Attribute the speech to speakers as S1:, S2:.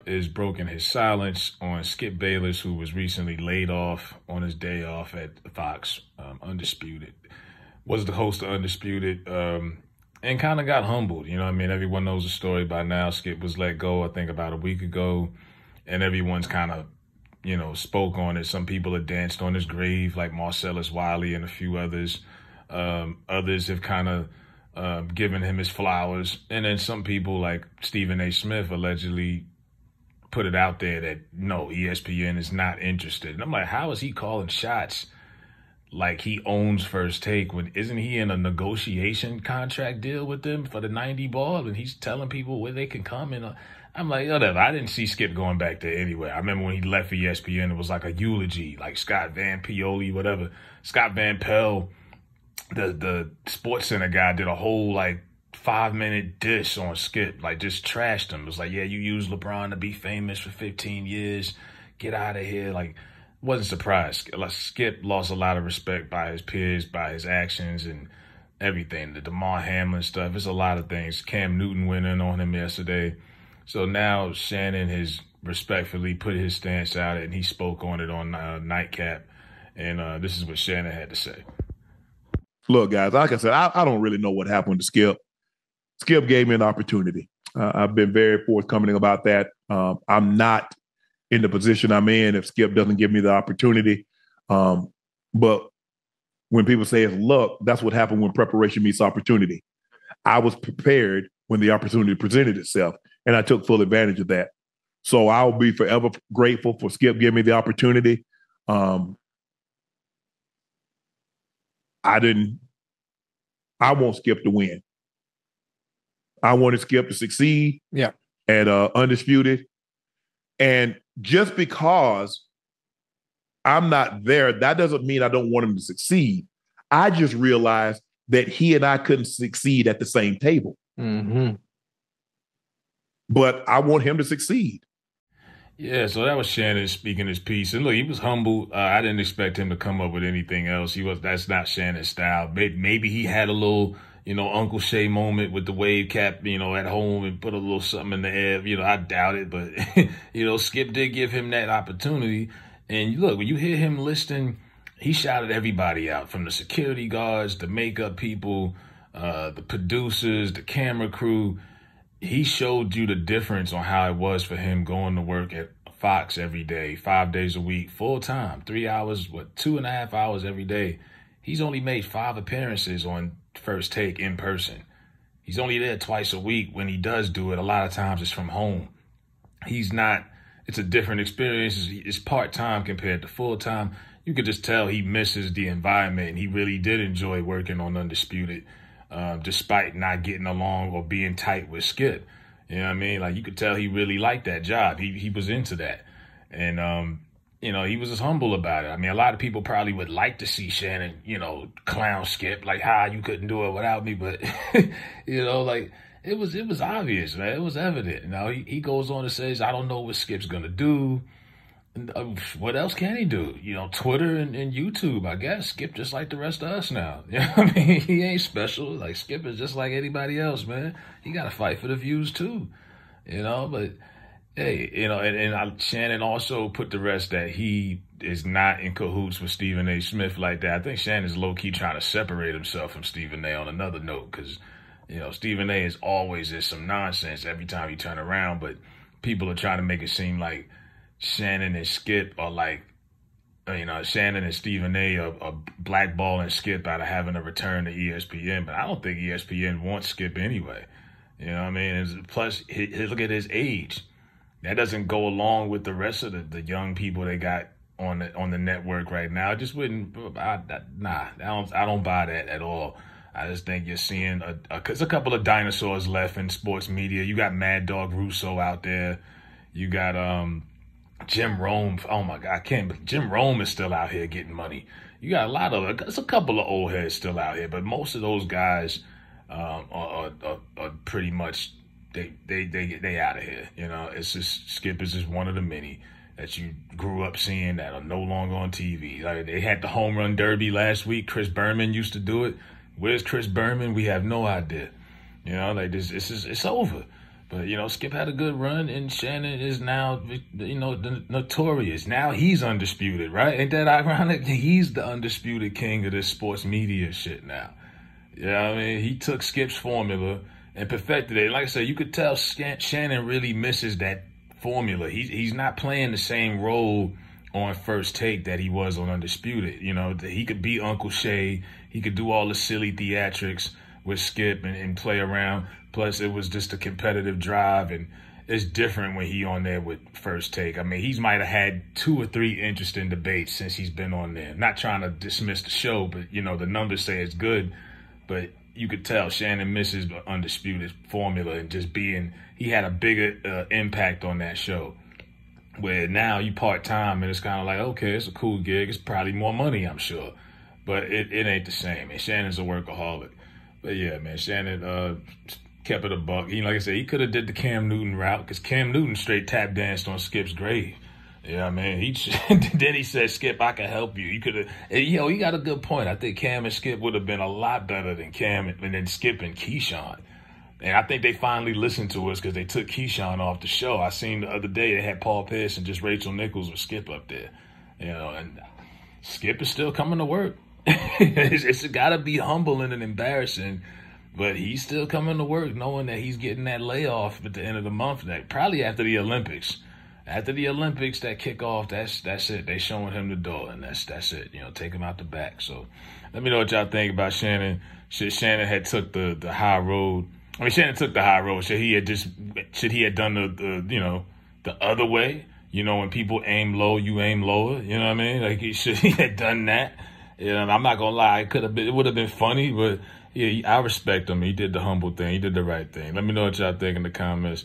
S1: is broken his silence on Skip Bayless, who was recently laid off on his day off at Fox. Undisputed. Was the host of Undisputed, and kind of got humbled. You know what I mean? Everyone knows the story by now. Skip was let go, I think, about a week ago, and everyone's kind of, spoke on it. Some people have danced on his grave, like Marcellus Wiley and a few others. Others have kind of given him his flowers. And then some people like Stephen A. Smith allegedly put it out there that, no, ESPN is not interested. And I'm like, how is he calling shots like he owns First Take when isn't he in a negotiation contract deal with them for the 90 ball? And he's telling people where they can come. And I'm like, whatever. I didn't see Skip going back there anywhere. I remember when he left for ESPN, it was like a eulogy, like Scott Van Pioli, whatever. Scott Van Pelt, the Sports Center guy, did a whole 5-minute diss on Skip, just trashed him. It was like, yeah, you used LeBron to be famous for 15 years. Get out of here. Wasn't surprised. Skip lost a lot of respect by his peers, by his actions and everything. The DeMar Hamlin stuff. It's a lot of things. Cam Newton went in on him yesterday. So now Shannon has respectfully put his stance out, and he spoke on it on Nightcap. And this is what Shannon had to say.
S2: Look, guys, like I said, I don't really know what happened to Skip. Skip gave me an opportunity. I've been very forthcoming about that. I'm not in the position I'm in if Skip doesn't give me the opportunity. But when people say it's luck, that's what happened when preparation meets opportunity. I was prepared when the opportunity presented itself, and I took full advantage of that. So I'll be forever grateful for Skip giving me the opportunity. I want Skip to win. I wanted Skip to succeed at Undisputed. And just because I'm not there, that doesn't mean I don't want him to succeed. I just realized that he and I couldn't succeed at the same table.
S3: Mm-hmm.
S2: But I want him to succeed.
S1: Yeah, so that was Shannon speaking his piece. And look, he was humble. I didn't expect him to come up with anything else. That's not Shannon's style. Maybe he had a little, Uncle Shay moment with the wave cap, at home and put a little something in the air. I doubt it. But, Skip did give him that opportunity. And look, when you hear him listing, he shouted everybody out, from the security guards, the makeup people, the producers, the camera crew. He showed you the difference on how it was for him going to work at Fox every day, 5 days a week, full time, 3 hours, 2.5 hours every day. He's only made 5 appearances on First Take in person. He's only there twice a week. When he does do it, a lot of times it's from home. It's a different experience. It's part-time compared to full-time. You could just tell he misses the environment, and he really did enjoy working on Undisputed. Despite not getting along or being tight with Skip. You know what I mean? You could tell he really liked that job. He was into that. And, he was just humble about it. I mean, a lot of people probably would like to see Shannon, clown Skip, you couldn't do it without me. But, it was obvious, man. It was evident. Now, he goes on and says, I don't know what Skip's going to do. What else can he do? Twitter and YouTube, I guess. Skip just like the rest of us now. You know what I mean? He ain't special. Skip is just like anybody else, man. He got to fight for the views too, But, hey, and Shannon also put the rest that he is not in cahoots with Stephen A. Smith like that. I think Shannon's low-key trying to separate himself from Stephen A. on another note because, Stephen A. is always in some nonsense every time you turn around, but people are trying to make it seem like Shannon and Skip are Shannon and Stephen A. are blackballing Skip out of having a return to ESPN, but I don't think ESPN wants Skip anyway. You know what I mean? Plus, look at his age. That doesn't go along with the rest of the young people they got on the network right now. I just wouldn't. I don't buy that at all. I just think you're seeing there's a couple of dinosaurs left in sports media. You got Mad Dog Russo out there. You got Jim Rome. Oh my God, Jim Rome is still out here getting money. You got there's a couple of old heads still out here, but most of those guys are pretty much they out of here. It's just Skip is just one of the many that you grew up seeing that are no longer on TV. They had the home run derby last week. Chris Berman used to do it. Where's Chris Berman? We have no idea. It's over. But, Skip had a good run, and Shannon is now, notorious. Now he's undisputed, right? Ain't that ironic? He's the undisputed king of this sports media shit now. Yeah, I mean, he took Skip's formula and perfected it. Like I said, you could tell Shannon really misses that formula. He's not playing the same role on First Take that he was on Undisputed. He could be Uncle Shay. He could do all the silly theatrics with Skip and play around. Plus, it was just a competitive drive, and it's different when he on there with First Take. I mean, he might have had 2 or 3 interesting debates since he's been on there. Not trying to dismiss the show, but, the numbers say it's good. But you could tell Shannon misses the Undisputed formula and just he had a bigger impact on that show. Where now you part-time and it's kind of like, okay, it's a cool gig. It's probably more money, I'm sure. But it ain't the same. And Shannon's a workaholic. But yeah, man, Shannon kept it a buck. Like I said, he could have did the Cam Newton route because Cam Newton straight tap danced on Skip's grave. Yeah, man. Then he said, Skip, I can help you. You could have. He got a good point. I think Cam and Skip would have been a lot better than Skip and Keyshawn. And I think they finally listened to us because they took Keyshawn off the show. I seen the other day they had Paul Pierce and just Rachel Nichols with Skip up there. And Skip is still coming to work. It's got to be humbling and embarrassing, but he's still coming to work knowing that he's getting that layoff at the end of the month, probably after the Olympics. After the Olympics, that kickoff, that's it. They showing him the door, and that's it. Take him out the back. So let me know what y'all think about Shannon. Shannon had took the high road. I mean, Shannon took the high road. Should he had done the other way? When people aim low, you aim lower. You know what I mean? Like he had done that. I'm not gonna lie. It would have been funny, but yeah, I respect him. He did the humble thing. He did the right thing. Let me know what y'all think in the comments.